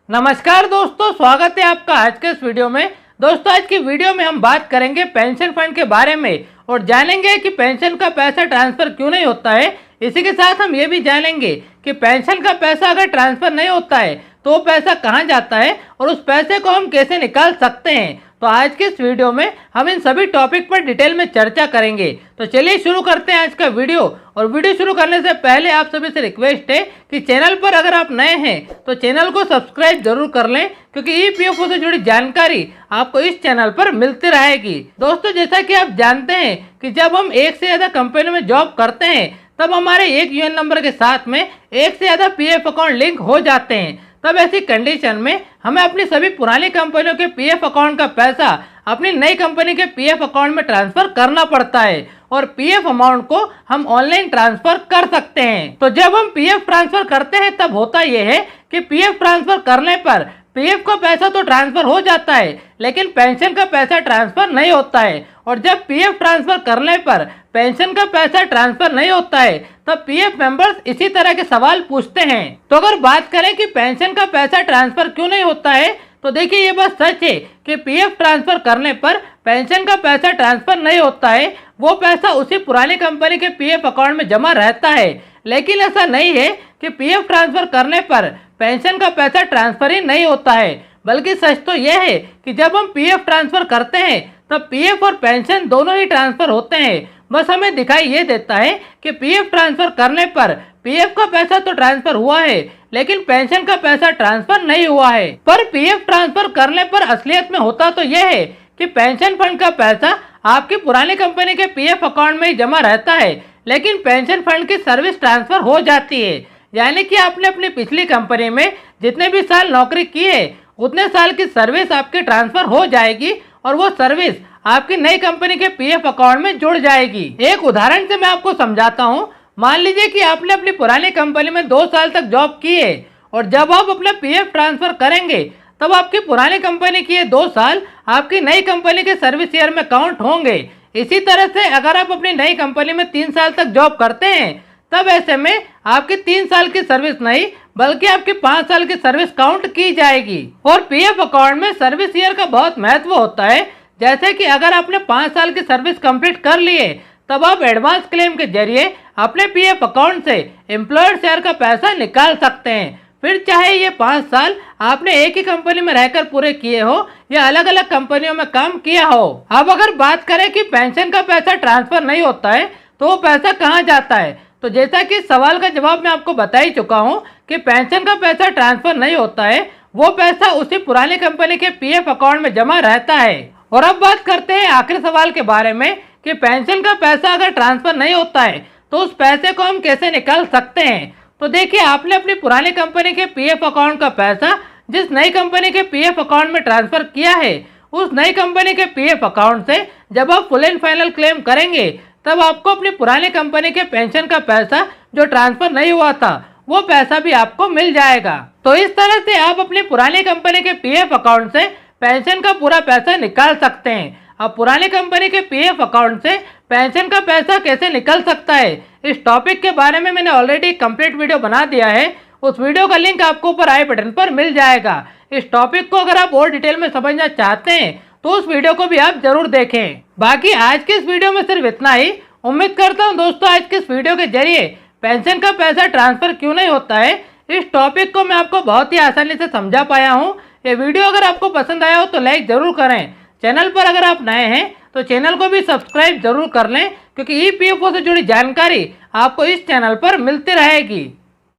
नमस्कार दोस्तों, स्वागत है आपका आज के इस वीडियो में। दोस्तों, आज की वीडियो में हम बात करेंगे पेंशन फंड के बारे में और जानेंगे कि पेंशन का पैसा ट्रांसफर क्यों नहीं होता है। इसी के साथ हम ये भी जानेंगे कि पेंशन का पैसा अगर ट्रांसफर नहीं होता है तो वो पैसा कहाँ जाता है और उस पैसे को हम कैसे निकाल सकते हैं। तो आज के इस वीडियो में हम इन सभी टॉपिक पर डिटेल में चर्चा करेंगे। तो चलिए शुरू करते हैं आज का वीडियो। और वीडियो शुरू करने से पहले आप सभी से रिक्वेस्ट है कि चैनल पर अगर आप नए हैं तो चैनल को सब्सक्राइब जरूर कर लें, क्योंकि ईपीएफओ से जुड़ी जानकारी आपको इस चैनल पर मिलती रहेगी। दोस्तों, जैसा कि आप जानते हैं कि जब हम एक से ज्यादा कंपनी में जॉब करते हैं तब हमारे एक यूएन नंबर के साथ में एक से ज्यादा पीएफ अकाउंट लिंक हो जाते हैं। तब ऐसी कंडीशन में हमें अपनी सभी पुरानी कंपनियों के पीएफ अकाउंट का पैसा अपनी नई कंपनी के पीएफ अकाउंट में ट्रांसफर करना पड़ता है और पीएफ अमाउंट को हम ऑनलाइन ट्रांसफर कर सकते हैं। तो जब हम पीएफ ट्रांसफर करते हैं तब होता यह है कि पीएफ ट्रांसफर करने पर पीएफ का पैसा तो ट्रांसफर हो जाता है, लेकिन पेंशन का पैसा ट्रांसफर नहीं होता है। और जब पीएफ ट्रांसफर करने पर पेंशन का पैसा ट्रांसफर नहीं होता है तब पीएफ मेंबर्स इसी तरह के सवाल पूछते हैं। तो अगर बात करें कि पेंशन का पैसा ट्रांसफर क्यों नहीं होता है, तो देखिए ये बात सच है कि पीएफ ट्रांसफर करने पर पेंशन का पैसा ट्रांसफर नहीं होता है। वो पैसा उसी पुरानी कंपनी के पीएफ अकाउंट में जमा रहता है। लेकिन ऐसा नहीं है कि पीएफ ट्रांसफर करने पर पेंशन का पैसा ट्रांसफर ही नहीं होता है, बल्कि सच तो यह है कि जब हम पीएफ ट्रांसफर करते हैं तब पीएफ और पेंशन दोनों ही ट्रांसफर होते हैं। बस हमें दिखाई ये देता है कि पीएफ ट्रांसफर करने पर पीएफ का पैसा तो ट्रांसफर हुआ है, लेकिन पेंशन का पैसा ट्रांसफर नहीं हुआ है। पर पीएफ ट्रांसफर करने पर असलियत में होता तो यह है कि पेंशन फंड का पैसा आपकी पुरानी कंपनी के पीएफ अकाउंट में ही जमा रहता है, लेकिन पेंशन फंड की सर्विस ट्रांसफर हो जाती है। यानी कि आपने अपनी पिछली कंपनी में जितने भी साल नौकरी की है उतने साल की सर्विस आपकी ट्रांसफर हो जाएगी और वो सर्विस आपकी नई कंपनी के पीएफ अकाउंट में जुड़ जाएगी। एक उदाहरण से मैं आपको समझाता हूँ। मान लीजिए कि आपने अपनी पुरानी कंपनी में 2 साल तक जॉब की है और जब आप अपना पीएफ ट्रांसफर करेंगे तब आपकी पुरानी कंपनी के 2 साल आपकी नई कंपनी के सर्विस ईयर में काउंट होंगे। इसी तरह से अगर आप अपनी नई कंपनी में 3 साल तक जॉब करते हैं तब ऐसे में आपकी 3 साल की सर्विस नहीं बल्कि आपकी 5 साल की सर्विस काउंट की जाएगी। और पीएफ अकाउंट में सर्विस ईयर का बहुत महत्व होता है। जैसे कि अगर आपने 5 साल की सर्विस कंप्लीट कर ली है तब आप एडवांस क्लेम के जरिए अपने पीएफ अकाउंट से एम्प्लॉयर शेयर का पैसा निकाल सकते हैं। फिर चाहे ये 5 साल आपने एक ही कंपनी में रहकर पूरे किए हो या अलग अलग कंपनियों में काम किया हो। अब अगर बात करें कि पेंशन का पैसा ट्रांसफर नहीं होता है तो वो पैसा कहाँ जाता है, तो जैसा कि सवाल का जवाब मैं आपको बता ही चुका हूँ कि पेंशन का पैसा ट्रांसफर नहीं होता है, वो पैसा उसी पुरानी कंपनी के पीएफ अकाउंट में जमा रहता है। और अब बात करते हैं आखिरी सवाल के बारे में कि पेंशन का पैसा अगर ट्रांसफर नहीं होता है तो उस पैसे को हम कैसे निकाल सकते हैं। तो देखिए, आपने अपनी पुरानी कंपनी के पीएफ अकाउंट का पैसा जिस नई कंपनी के पीएफ अकाउंट में ट्रांसफर किया है उस नई कंपनी के पीएफ अकाउंट से जब आप फुल एंड फाइनल क्लेम करेंगे तब आपको अपनी पुरानी कंपनी के पेंशन का पैसा जो ट्रांसफर नहीं हुआ था वो पैसा भी आपको मिल जाएगा। तो इस तरह से आप अपनी पुरानी कंपनी के पीएफ अकाउंट से पेंशन का पूरा पैसा निकाल सकते हैं। अब पुरानी कंपनी के पीएफ अकाउंट से पेंशन का पैसा कैसे निकल सकता है, इस टॉपिक के बारे में मैंने ऑलरेडी कंप्लीट वीडियो बना दिया है। उस वीडियो का लिंक आपको ऊपर आई बटन पर मिल जाएगा। इस टॉपिक को अगर आप और डिटेल में समझना चाहते हैं तो उस वीडियो को भी आप जरूर देखें। बाकी आज के इस वीडियो में सिर्फ इतना ही। उम्मीद करता हूँ दोस्तों आज के इस वीडियो के जरिए पेंशन का पैसा ट्रांसफर क्यों नहीं होता है इस टॉपिक को मैं आपको बहुत ही आसानी से समझा पाया हूँ। ये वीडियो अगर आपको पसंद आया हो तो लाइक जरूर करें। चैनल पर अगर आप नए हैं तो चैनल को भी सब्सक्राइब जरूर कर लें, क्योंकि ईपीएफओ से जुड़ी जानकारी आपको इस चैनल पर मिलती रहेगी।